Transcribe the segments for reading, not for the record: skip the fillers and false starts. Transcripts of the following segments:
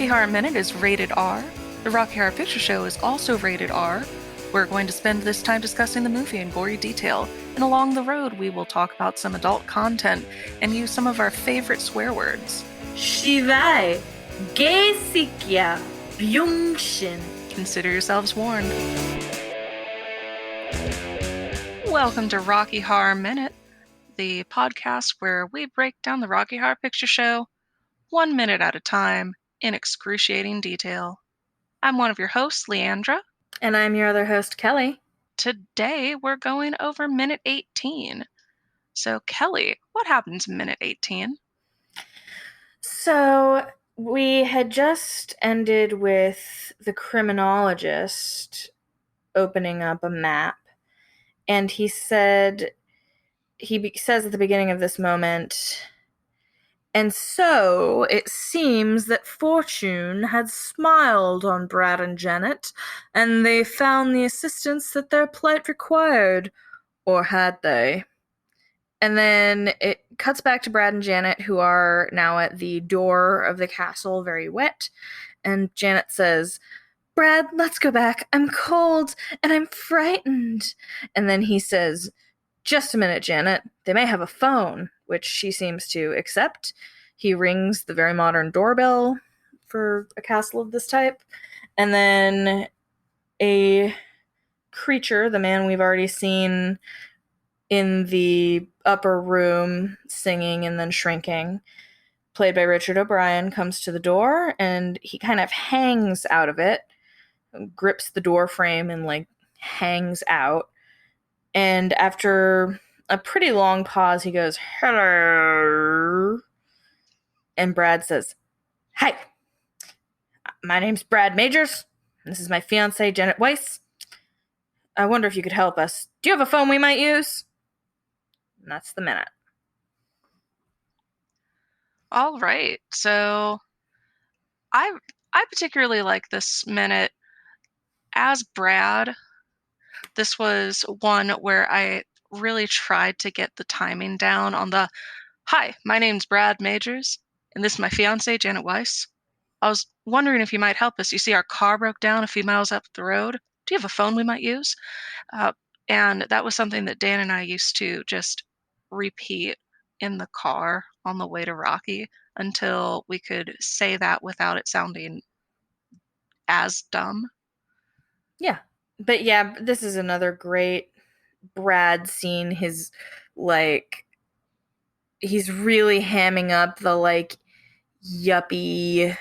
Horror Minute is rated R. The Rocky Horror Picture Show is also rated R. We're going to spend this time discussing the movie in gory detail, and along the road we will talk about some adult content and use some of our favorite swear words. Shivai, Gesikya, Byungshin. Consider yourselves warned. Welcome to Rocky Horror Minute, the podcast where we break down the Rocky Horror Picture Show 1 minute at a time in excruciating detail. I'm one of your hosts, Leandra. And I'm your other host, Kelly. Today we're going over minute 18. So, Kelly, what happens in minute 18? So, we had just ended with the criminologist opening up a map, and he says at the beginning of this moment, and so it seems that fortune had smiled on Brad and Janet, and they found the assistance that their plight required. Or had they? And then it cuts back to Brad and Janet, who are now at the door of the castle, very wet. And Janet says, "Brad, let's go back. I'm cold, and I'm frightened." And then he says, "Just a minute, Janet. They may have a phone," which she seems to accept. He rings the very modern doorbell for a castle of this type. And then a creature, the man we've already seen in the upper room singing and then shrinking, played by Richard O'Brien, comes to the door, and he kind of hangs out of it, grips the door frame and hangs out. And after a pretty long pause, he goes, "Hello." And Brad says, "Hi, my name's Brad Majors. This is my fiancée, Janet Weiss. I wonder if you could help us. Do you have a phone we might use?" And that's the minute. All right. So, I particularly like this minute. As Brad, this was one where I really tried to get the timing down on the, "Hi, my name's Brad Majors, and this is my fiancée, Janet Weiss. I was wondering if you might help us. You see, our car broke down a few miles up the road. Do you have a phone we might use?" And that was something that Dan and I used to just repeat in the car on the way to Rocky until we could say that without it sounding as dumb. Yeah. But yeah, this is another great Brad scene. He's really hamming up the yuppie,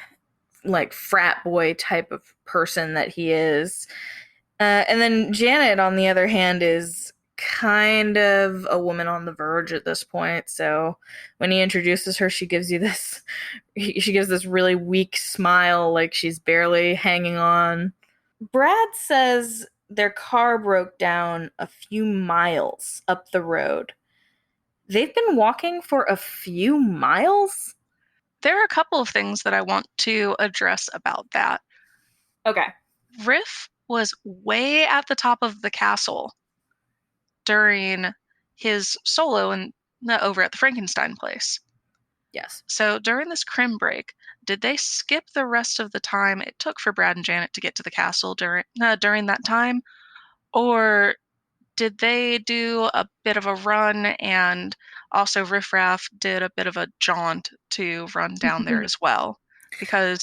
frat boy type of person that he is. And then Janet, on the other hand, is kind of a woman on the verge at this point. So when he introduces her, she gives this really weak smile, like she's barely hanging on. Brad says their car broke down a few miles up the road. They've been walking for a few miles? There are a couple of things that I want to address about that. Okay. Riff was way at the top of the castle during his solo over at the Frankenstein place. Yes. So during this crim break, did they skip the rest of the time it took for Brad and Janet to get to the castle during that time? Or did they do a bit of a run, and also Riff Raff did a bit of a jaunt to run down there as well? Because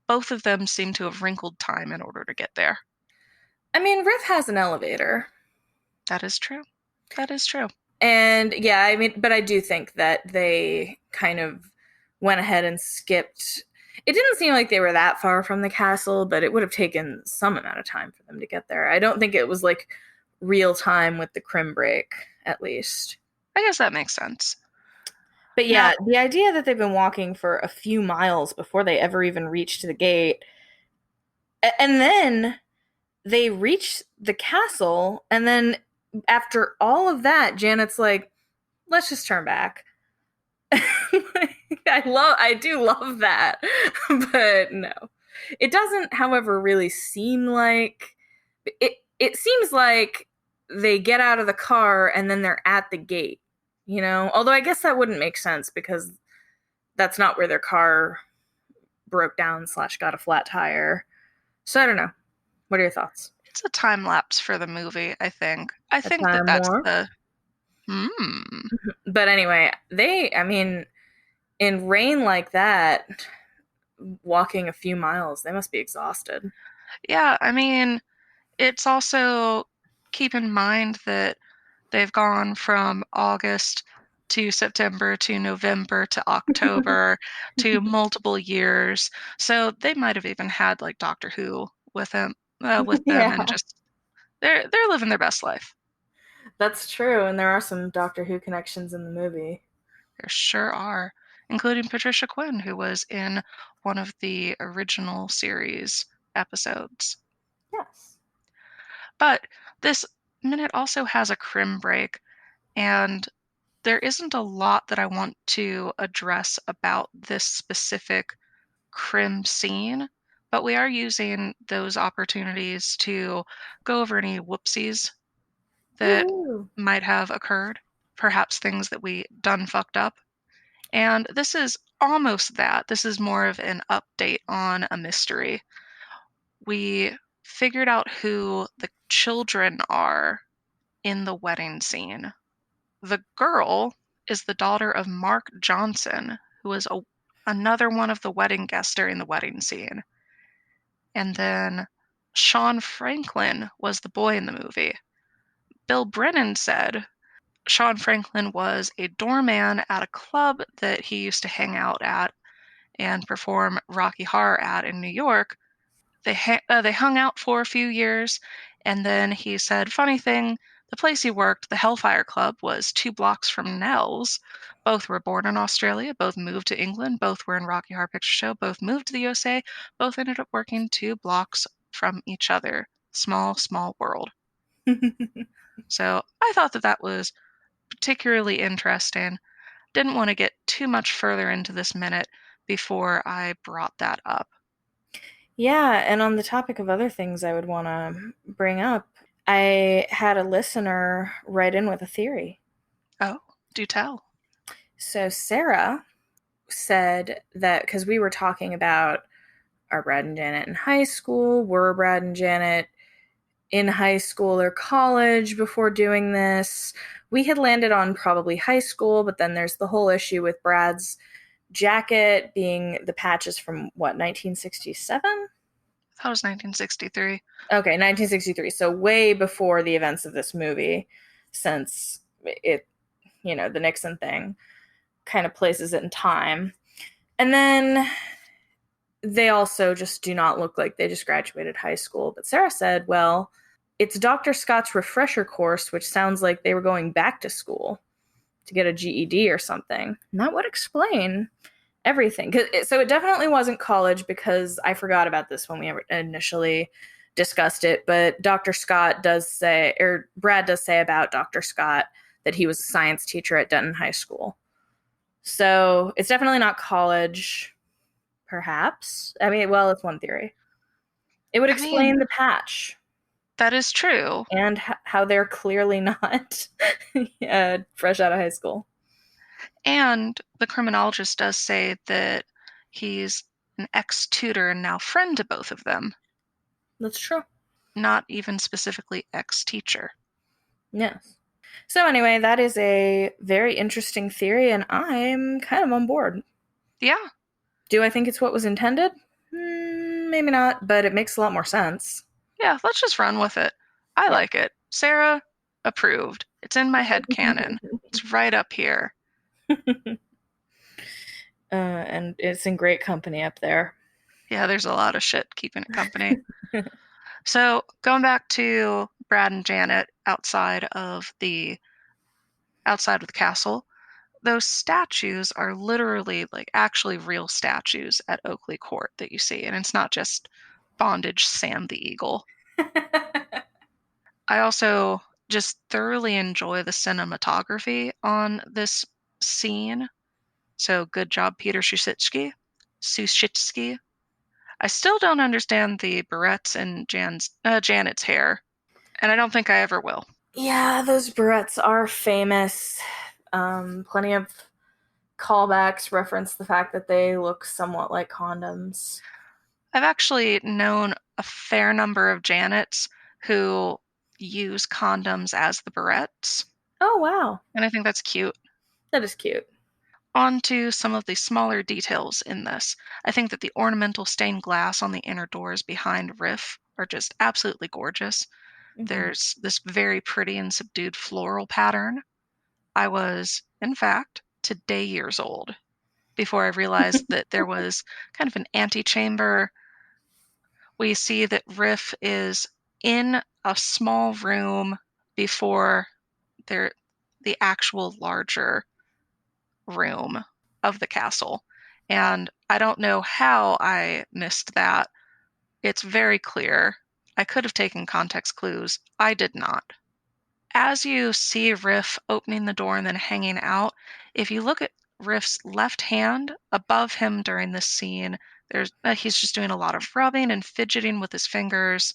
both of them seem to have wrinkled time in order to get there. I mean, Riff has an elevator. That is true. That is true. And yeah, I mean, but I do think that they kind of went ahead and skipped. It didn't seem like they were that far from the castle, but it would have taken some amount of time for them to get there. I don't think it was real time with the crim break, at least. I guess that makes sense. But yeah, the idea that they've been walking for a few miles before they ever even reached the gate, and then they reach the castle, and then after all of that, Janet's like, "Let's just turn back." I do love that, but no. It doesn't, however, really seem like it seems like they get out of the car and then they're at the gate, although I guess that wouldn't make sense because that's not where their car broke down / got a flat tire. So I don't know. What are your thoughts? It's a time lapse for the movie, I think. I A think that time that's warp. the hmm. But anyway, I mean, in rain like that, walking a few miles, they must be exhausted. Yeah, I mean, it's also keep in mind that they've gone from August to September to November to October to multiple years. So they might have even had like Doctor Who with them, and Yeah, just they're living their best life. that's true. And there are some Doctor Who connections in the movie. There sure are, including Patricia Quinn, who was in one of the original series episodes. Yes. But this minute also has a crim break, and there isn't a lot that I want to address about this specific crim scene, but we are using those opportunities to go over any whoopsies that Woohoo. might have occurred, perhaps things that we done fucked up. And this is almost that. This is more of an update on a mystery. We figured out who the children are in the wedding scene. The girl is the daughter of Mark Johnson, who was another one of the wedding guests during the wedding scene. And then Sean Franklin was the boy in the movie. Bill Brennan said Sean Franklin was a doorman at a club that he used to hang out at and perform Rocky Horror at in New York. They hung out for a few years, and then he said, funny thing, the place he worked, the Hellfire Club, was 2 blocks from Nell's. Both were born in Australia, both moved to England, both were in Rocky Horror Picture Show, both moved to the USA, both ended up working 2 blocks from each other. Small, small world. So I thought that that was particularly interesting. Didn't want to get too much further into this minute before I brought that up. Yeah, and on the topic of other things I would want to bring up, I had a listener write in with a theory. Oh, do tell. So Sarah said that because we were talking about are Brad and Janet in high school, were Brad and Janet in high school or college before doing this. We had landed on probably high school, but then there's the whole issue with Brad's jacket being the patches from what, 1967? That was 1963. Okay, 1963. So way before the events of this movie, since it, the Nixon thing kind of places it in time. And then they also just do not look like they just graduated high school. But Sarah said, well, it's Dr. Scott's refresher course, which sounds like they were going back to school to get a GED or something. And that would explain everything. So it definitely wasn't college because I forgot about this when we initially discussed it. But Dr. Scott does say, or Brad does say about Dr. Scott that he was a science teacher at Denton High School. So it's definitely not college, perhaps. I mean, well, it's one theory. It would I mean, explain the patch that is true. and how they're clearly not fresh out of high school. And the criminologist does say that he's an ex-tutor and now friend to both of them, That's true. not even specifically ex-teacher. Yes. So anyway, that is a very interesting theory, and I'm kind of on board. Yeah, Do I think it's what was intended? Maybe not, but it makes a lot more sense. yeah, let's just run with it. I Yeah. like it. Sarah approved. It's in my head canon. It's right up here. And it's in great company up there. Yeah, there's a lot of shit keeping it company. So going back to Brad and Janet outside of the castle, those statues are literally like actually real statues at Oakley Court that you see, and it's not just bondage Sam the Eagle. I also just thoroughly enjoy the cinematography on this scene. So good job, Peter Suschitzky. I still don't understand the barrettes in Janet's hair, and I don't think I ever will. Yeah, those barrettes are famous. Plenty of callbacks reference the fact that they look somewhat like condoms. I've actually known a fair number of Janets who use condoms as the barrettes, Oh, wow. and I think that's cute. That is cute. On to some of the smaller details in this. I think that the ornamental stained glass on the inner doors behind Riff are just absolutely gorgeous. Mm-hmm. There's this very pretty and subdued floral pattern. I was, in fact, today years old before I realized that there was kind of an antechamber. We see that Riff is in a small room before there the actual larger room of the castle. And I don't know how I missed that. It's very clear. I could have taken context clues. I did not. As you see Riff opening the door and then hanging out, if you look at Riff's left hand above him during this scene, there's he's just doing a lot of rubbing and fidgeting with his fingers.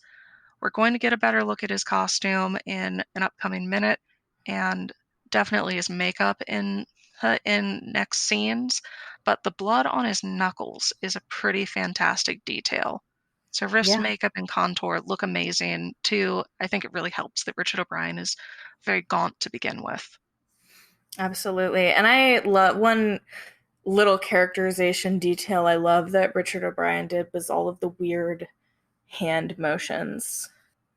We're going to get a better look at his costume in an upcoming minute, and definitely his makeup in next scenes. But the blood on his knuckles is a pretty fantastic detail. So Riff's Yeah, makeup and contour look amazing too. I think it really helps that Richard O'Brien is very gaunt to begin with. absolutely. And I love one little characterization detail I love that Richard O'Brien did was all of the weird hand motions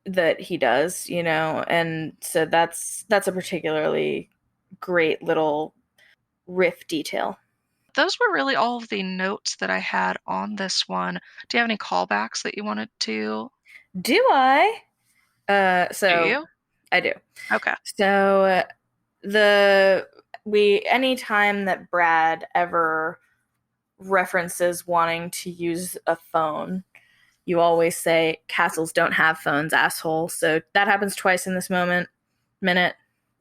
that he does, and so that's a particularly great little riff detail. Those were really all of the notes that I had on this one. Do you have any callbacks that you wanted to Do I? do So you? I do. Okay. So the we anytime that Brad ever references wanting to use a phone, you always say castles don't have phones, asshole. So that happens twice in this minute.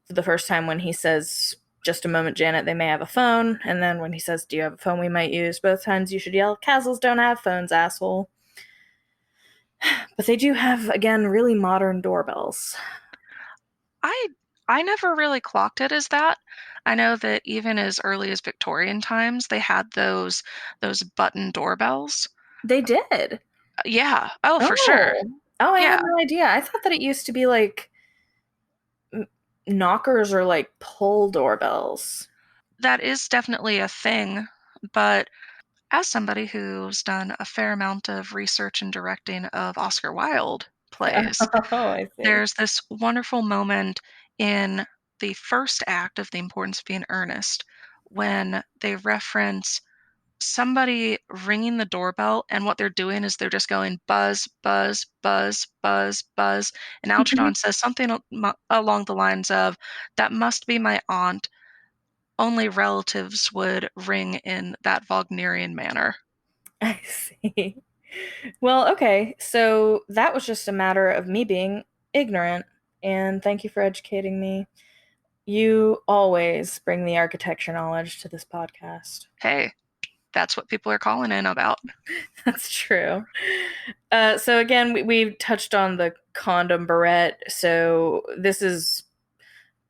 For the first time when he says just a moment, Janet, they may have a phone, and then when he says, do you have a phone we might use? Both times you should yell, castles don't have phones, asshole. But they do have, again, really modern doorbells. I I never really clocked it as that. I know that even as early as Victorian times, they had those button doorbells. They did. Yeah. Oh, for sure. Oh. Oh, I Yeah. had no idea. I thought that it used to be like knockers or like pull doorbells. That is definitely a thing, but as somebody who's done a fair amount of research and directing of Oscar Wilde plays, Oh, I see. there's this wonderful moment in the first act of The Importance of Being Earnest when they reference somebody ringing the doorbell, and what they're doing is they're just going buzz, buzz, buzz, buzz, buzz. And Algernon says something along the lines of, "That must be my aunt. Only relatives would ring in that Wagnerian manner." I see. Well, okay. So that was just a matter of me being ignorant, and thank you for educating me. You always bring the architecture knowledge to this podcast. Hey, that's what people are calling in about. That's true. So again, we touched on the condom barrette. So this is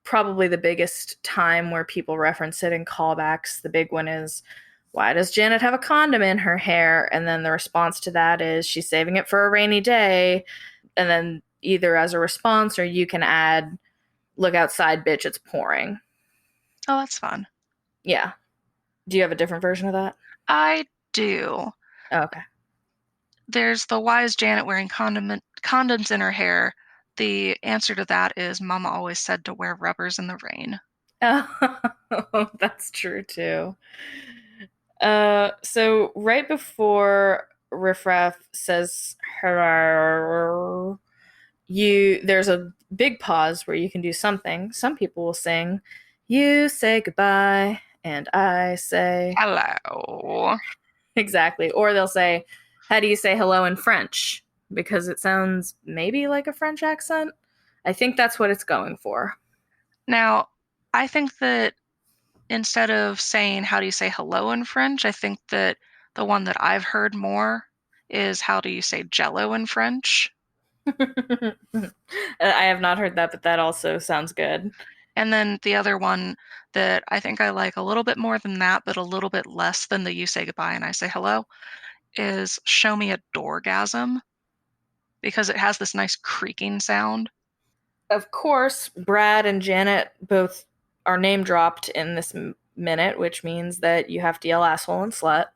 probably the biggest time where people reference it in callbacks. The big one is, why does Janet have a condom in her hair? And then the response to that is, she's saving it for a rainy day. And then either as a response or you can add, look outside, bitch, it's pouring. Oh, that's fun. Yeah. Do you have a different version of that? I do. Oh, okay. There's the why is Janet wearing condoms in her hair? The answer to that is Mama always said to wear rubbers in the rain. Oh, that's true too. So right before Riff Raff says hello, there's a big pause where you can do something. Some people will sing, "You say goodbye, and I say," Hello. exactly, or they'll say, "How do you say hello in French?" Because it sounds maybe like a French accent. I think that's what it's going for. Now, I think that instead of saying how do you say hello in French, I think that the one that I've heard more is how do you say jello in French? I have not heard that, but that also sounds good. And then the other one that I think I like a little bit more than that, but a little bit less than the you say goodbye and I say hello, is show me a doorgasm because it has this nice creaking sound. Of course, Brad and Janet both are name dropped in this minute, which means that you have to yell asshole and slut.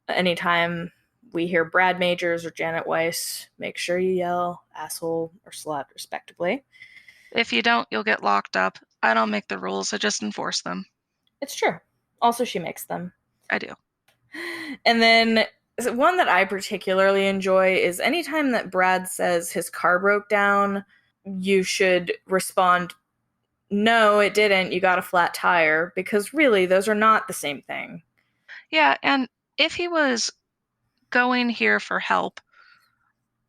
Anytime we hear Brad Majors or Janet Weiss, make sure you yell asshole or slut respectively. If you don't, you'll get locked up. I don't make the rules, I just enforce them. It's true. Also, she makes them. I do. And then one that I particularly enjoy is anytime that Brad says his car broke down, you should respond, no, it didn't. You got a flat tire. Because really, those are not the same thing. Yeah, and if he was going here for help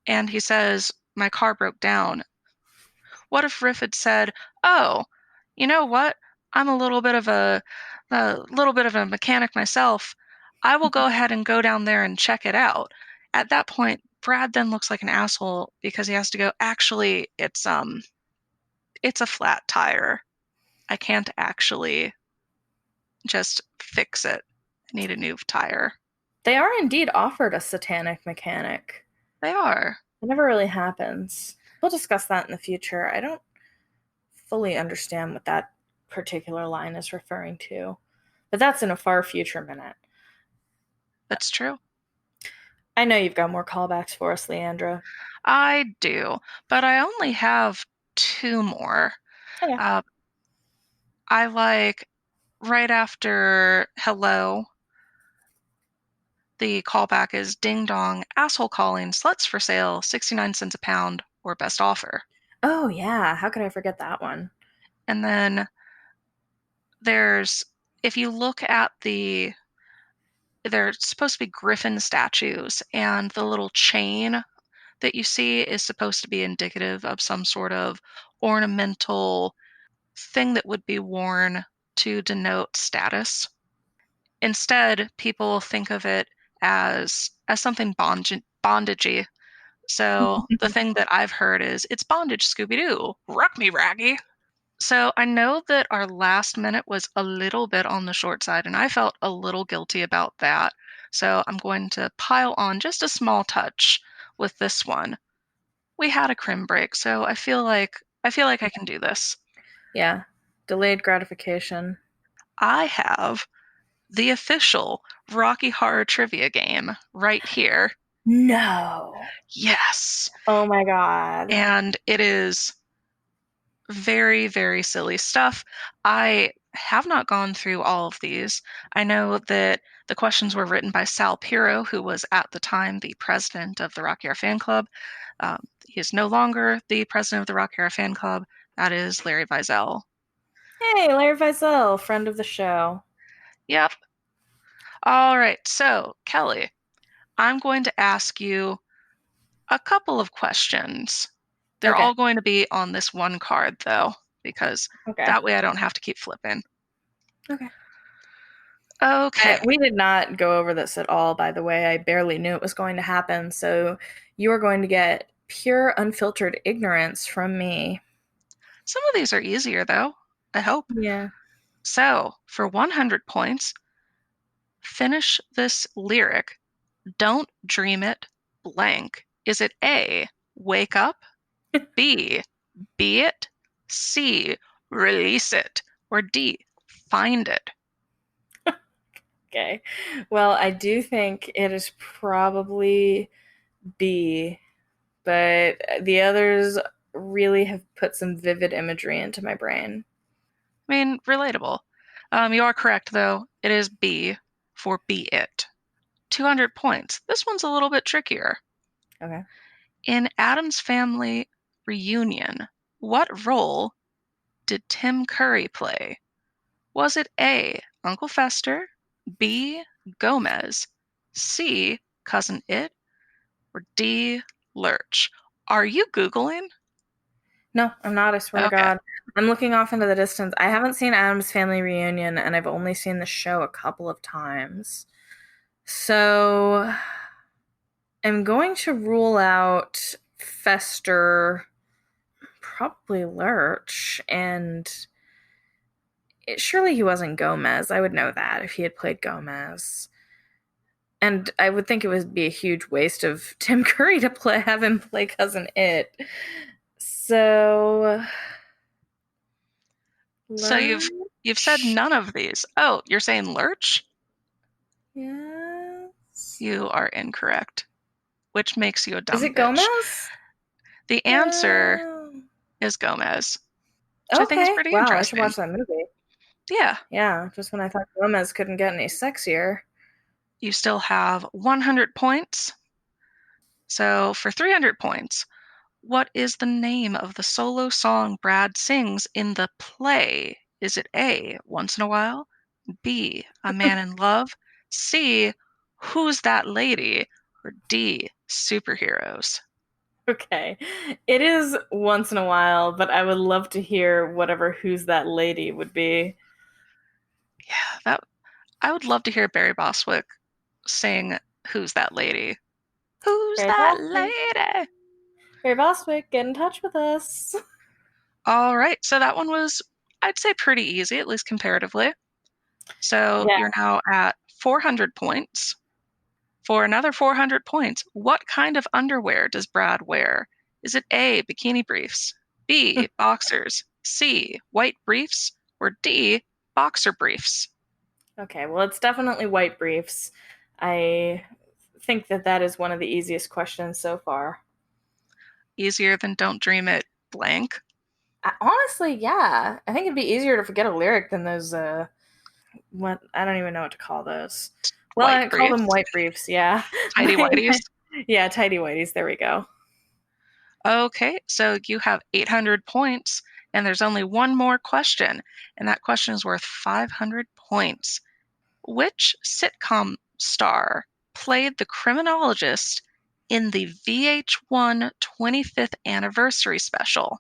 and he says, my car broke down, what if Riff had said, "Oh, you know what? I'm a little bit of a mechanic myself. I will go ahead and go down there and check it out." At that point, Brad then looks like an asshole because he has to go, "Actually, it's a flat tire. I can't actually just fix it. I need a new tire." They are indeed offered a satanic mechanic. They are. It never really happens. We'll discuss that in the future. I don't fully understand what that particular line is referring to, but that's in a far future minute. That's true. I know you've got more callbacks for us, Leandra. I do, but I only have two more. Okay. Uh, I like right after hello, the callback is ding dong, asshole calling, sluts for sale, 69 cents a pound, or best offer. Oh, yeah. How could I forget that one? And then there's, if you look at they're supposed to be griffin statues, and the little chain that you see is supposed to be indicative of some sort of ornamental thing that would be worn to denote status. Instead, people think of it as something bondagey. So the thing that I've heard is it's bondage, Scooby Doo, rock me, Raggy. So I know that our last minute was a little bit on the short side, and I felt a little guilty about that. So I'm going to pile on just a small touch with this one. We had a crim break, so I feel like I can do this. Yeah. Delayed gratification. I have the official Rocky Horror Trivia game right here. No. Yes. Oh my god. And it is very, very silly stuff. I have not gone through all of these. I know that the questions were written by Sal Piro, who was at the time the president of the Rocky Horror Fan Club. He is no longer the president of the Rocky Horror Fan Club. That is Larry Vizel. Hey, Larry Vizel, friend of the show. Yep. All right. So, Kelly, I'm going to ask you a couple of questions. They're Okay. all going to be on this one card, though, because Okay. that way I don't have to keep flipping. Okay. Okay. We did not go over this at all, by the way. I barely knew it was going to happen. So you are going to get pure, unfiltered ignorance from me. Some of these are easier, though, I hope. Yeah. So, for 100 points, finish this lyric. Don't dream it blank. Is it A, wake up, B, be it, C, release it, or D, find it? Okay. Well, I do think it is probably B, but the others really have put some vivid imagery into my brain. I mean, relatable. You are correct, though. It is B for be it. 200 points. This one's a little bit trickier. Okay. In Adam's Family Reunion, what role did Tim Curry play? Was it A, Uncle Fester, B, Gomez, C, Cousin It, or D, Lurch? Are you Googling? No, I'm not, I swear to Okay. God. I'm looking off into the distance. I haven't seen Adam's Family Reunion, and I've only seen the show a couple of times. So I'm going to rule out Fester, probably Lurch, and surely he wasn't Gomez. I would know that if he had played Gomez. And I would think it would be a huge waste of Tim Curry to have him play Cousin It. So, So you've said Lurch? none of these. Oh, you're saying Lurch? Yes. You are incorrect, which makes you a Is dumb it bitch. Gomez? The answer Oh. is Gomez, which I think is Okay. pretty Wow, I should interesting. watch that movie. Yeah, Yeah, just when I thought Gomez couldn't get any sexier. you still have 100 points. So for 300 points, what is the name of the solo song Brad sings in the play? Is it A, Once in a While, B, A Man in Love, C, Who's That Lady, or D, Superheroes? Okay. It is once in a while, but I would love to hear whatever Who's That Lady would be. Yeah, that I would love to hear Barry Bostwick sing Who's That Lady? Who's Barry that Bostwick. lady? Barry Bostwick, get in touch with us. All right, so that one was, I'd say, pretty easy, at least comparatively. So Yeah. you're now at 400 points. For another 400 points, what kind of underwear does Brad wear? Is it A, bikini briefs, B, boxers, C, white briefs, or D, boxer briefs? Okay, well, it's definitely white briefs. I think that that is one of the easiest questions so far. Easier than Don't Dream It blank. Honestly, yeah. I think it'd be easier to forget a lyric than those, what, I don't even know what to call those. Well, White I call them briefs, white briefs, yeah. tidy whities. Yeah, tidy whities, there we go. Okay, so you have 800 points, and there's only one more question, and that question is worth 500 points. Which sitcom star played the criminologist in the VH1 25th anniversary special?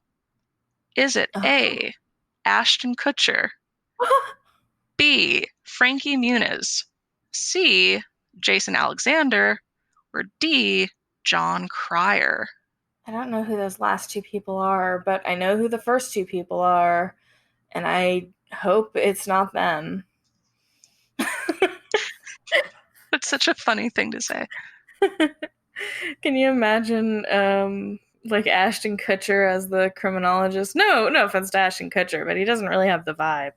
Is it Oh. A, Ashton Kutcher, B, Frankie Muniz, C, Jason Alexander, or D, John Cryer? I don't know who those last two people are, but I know who the first two people are, and I hope it's not them. That's such a funny thing to say. Can you imagine, like Ashton Kutcher as the criminologist? No, no offense to Ashton Kutcher, but he doesn't really have the vibe.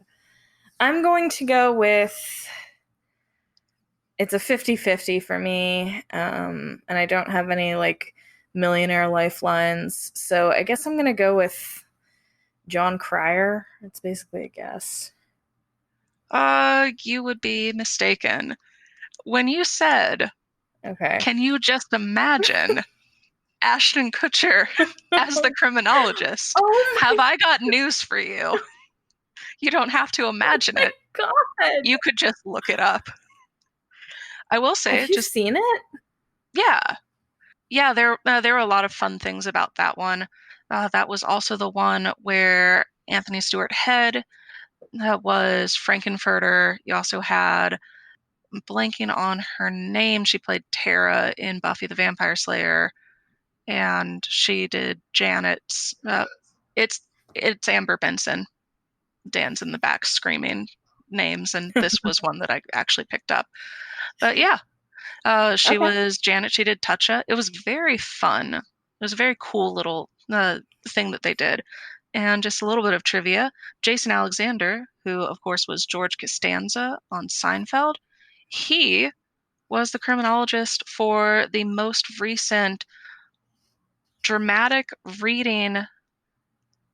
I'm going to go with it's a 50-50 for me, and I don't have any like millionaire lifelines, so I guess I'm going to go with John Cryer. It's basically a guess. You would be mistaken. When you said, Okay. can you just imagine Ashton Kutcher as the criminologist? Oh Have my, I got news for you? You don't have to imagine my it. god! You could just look it up. I will say, Have you just seen it? yeah, yeah. There were a lot of fun things about that one. That was also the one where Anthony Stewart Head was Frankenfurter. You also had, I'm blanking on her name. She played Tara in Buffy the Vampire Slayer, and she did Janet's. It's it's Amber Benson. Dan's in the back screaming names, and this was one that I actually picked up. But yeah, she Okay. was Janet. She did Toucha. It was very fun. It was a very cool little thing that they did. And just a little bit of trivia: Jason Alexander, who of course was George Costanza on Seinfeld, he was the criminologist for the most recent dramatic reading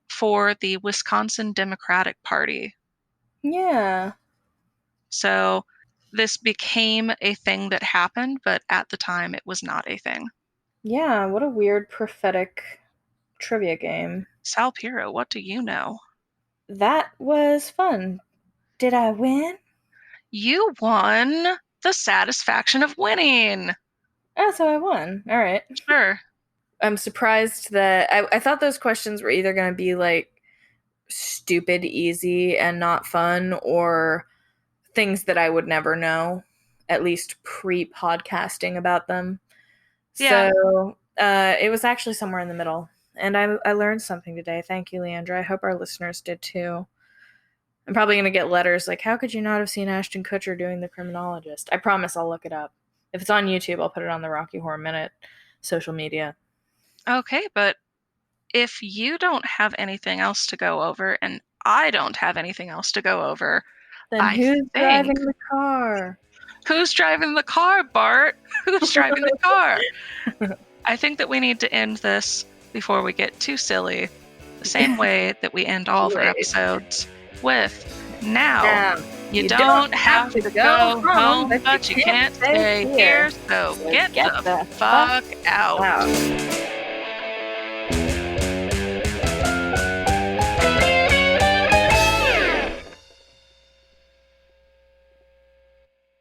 for the Wisconsin Democratic Party. Yeah. So this became a thing that happened, but at the time it was not a thing. Yeah, what a weird prophetic trivia game. Sal Piro, what do you know? That was fun. Did I win? You won the satisfaction of winning. Oh, so I won. All right. Sure. I'm surprised that I thought those questions were either going to be like stupid easy and not fun or things that I would never know, at least pre podcasting about them. Yeah. So it was actually somewhere in the middle. And I learned something today. Thank you, Leandra. I hope our listeners did too. I'm probably going to get letters like, how could you not have seen Ashton Kutcher doing The Criminologist? I promise I'll look it up. If it's on YouTube, I'll put it on the Rocky Horror Minute social media. Okay, but if you don't have anything else to go over and I don't have anything else to go over, Then I who's think. driving the car? Who's driving the car, Bart? Who's driving the car? I think that we need to end this before we get too silly, the same way that we end all of our episodes with now. You don't have to go home, but you can't stay here, so get the fuck out.